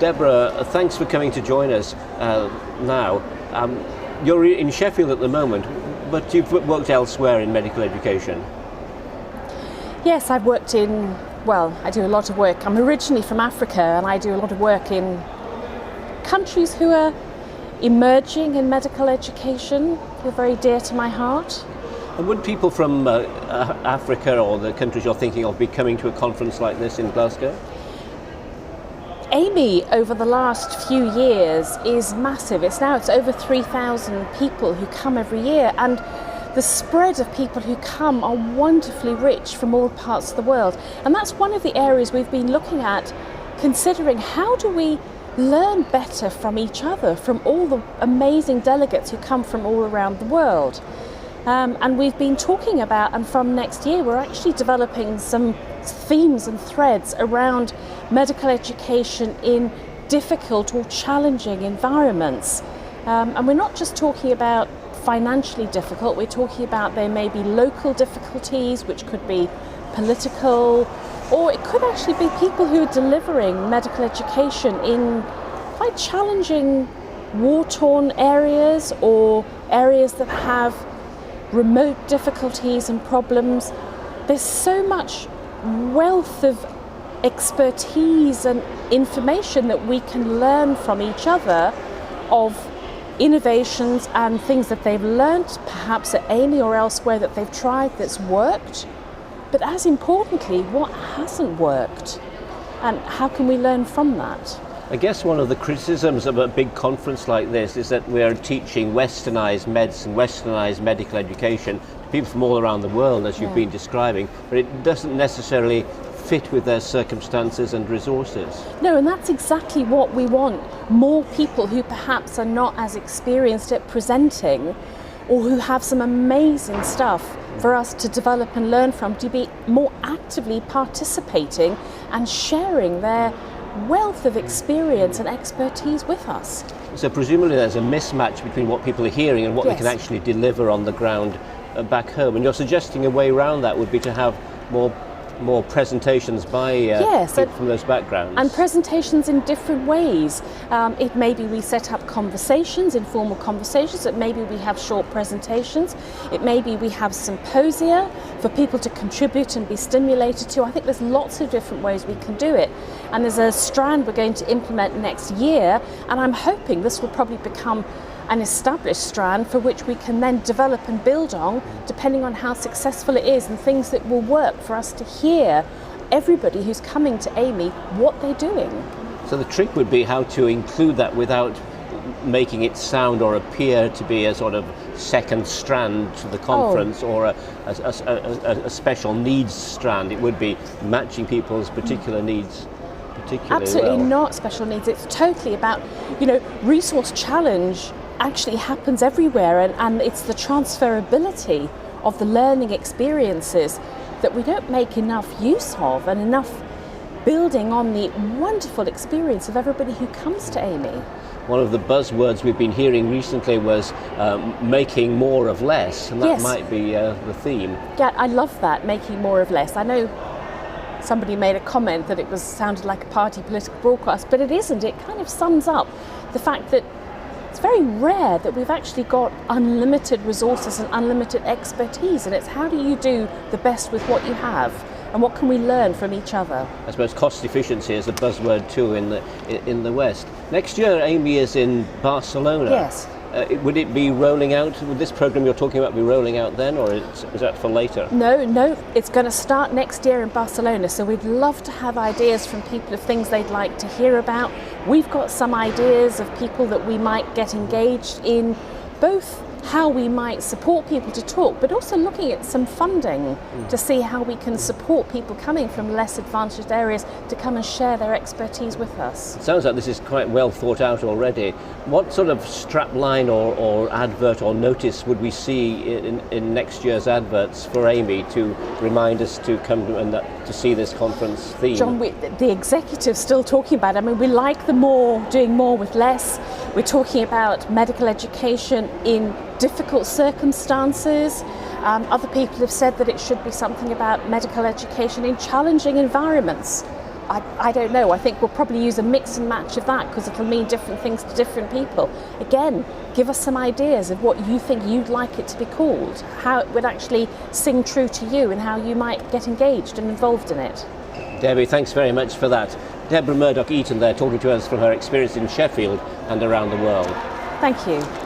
Deborah, thanks for coming to join us now. You're in Sheffield at the moment, but you've worked elsewhere in medical education. Yes, I've worked I do a lot of work. I'm originally from Africa, and I do a lot of work in countries who are emerging in medical education. They're very dear to my heart. And would people from Africa or the countries you're thinking of be coming to a conference like this in Glasgow? AMI over the last few years is massive. It's over 3,000 people who come every year, and the spread of people who come are wonderfully rich from all parts of the world. And that's one of the areas we've been looking at, considering how do we learn better from each other, from all the amazing delegates who come from all around the world. And we've been talking about, and from next year, we're actually developing some themes and threads around medical education in difficult or challenging environments. And we're not just talking about financially difficult, we're talking about there may be local difficulties, which could be political, or it could actually be people who are delivering medical education in quite challenging war-torn areas or areas that have remote difficulties and problems. There's so much wealth of expertise and information that we can learn from each other of innovations and things that they've learnt, perhaps at AMI or elsewhere that they've tried that's worked. But as importantly, what hasn't worked, and how can we learn from that? I guess one of the criticisms of a big conference like this is that we are teaching westernised medicine, westernised medical education to people from all around the world, as you've been describing, but it doesn't necessarily fit with their circumstances and resources. No, and that's exactly what we want. More people who perhaps are not as experienced at presenting, or who have some amazing stuff for us to develop and learn from, to be more actively participating and sharing their wealth of experience and expertise with us. So presumably there's a mismatch between what people are hearing and what they can actually deliver on the ground back home. And you're suggesting a way around that would be to have more presentations by people from those backgrounds. And presentations in different ways. It may be we set up conversations, informal conversations, it may be we have short presentations, it may be we have symposia for people to contribute and be stimulated to. I think there's lots of different ways we can do it. And there's a strand we're going to implement next year, and I'm hoping this will probably become an established strand for which we can then develop and build on, depending on how successful it is, and things that will work for us to hear everybody who's coming to AMI what they're doing. So the trick would be how to include that without making it sound or appear to be a sort of second strand to the conference or a special needs strand. It would be matching people's particular needs particularly Absolutely well. not special needs. It's totally about, resource challenge actually happens everywhere, and it's the transferability of the learning experiences that we don't make enough use of, and enough building on the wonderful experience of everybody who comes to AMI. One of the buzzwords we've been hearing recently was making more of less, and that might be the theme. Yeah, I love that, making more of less. I know somebody made a comment that it sounded like a party political broadcast, but it isn't. It kind of sums up the fact that it's very rare that we've actually got unlimited resources and unlimited expertise, and it's how do you do the best with what you have, and what can we learn from each other? I suppose cost efficiency is a buzzword too in the West. Next year AMI is in Barcelona. Yes. Would it be rolling out, would this program you're talking about be rolling out then, or is that for later? No, it's going to start next year in Barcelona, so we'd love to have ideas from people of things they'd like to hear about. We've got some ideas of people that we might get engaged in, both how we might support people to talk, but also looking at some funding to see how we can support people coming from less advantaged areas to come and share their expertise with us. It sounds like this is quite well thought out already. What sort of strapline or advert or notice would we see in next year's adverts for AMI to remind us to come to see this conference theme? John, the executive's still talking about it. I mean, we like doing more with less. We're talking about medical education in difficult circumstances. Other people have said that it should be something about medical education in challenging environments. I don't know. I think we'll probably use a mix and match of that because it'll mean different things to different people. Again, give us some ideas of what you think you'd like it to be called, how it would actually sing true to you and how you might get engaged and involved in it. Debbie, thanks very much for that. Deborah Murdoch Eaton there talking to us from her experience in Sheffield and around the world. Thank you.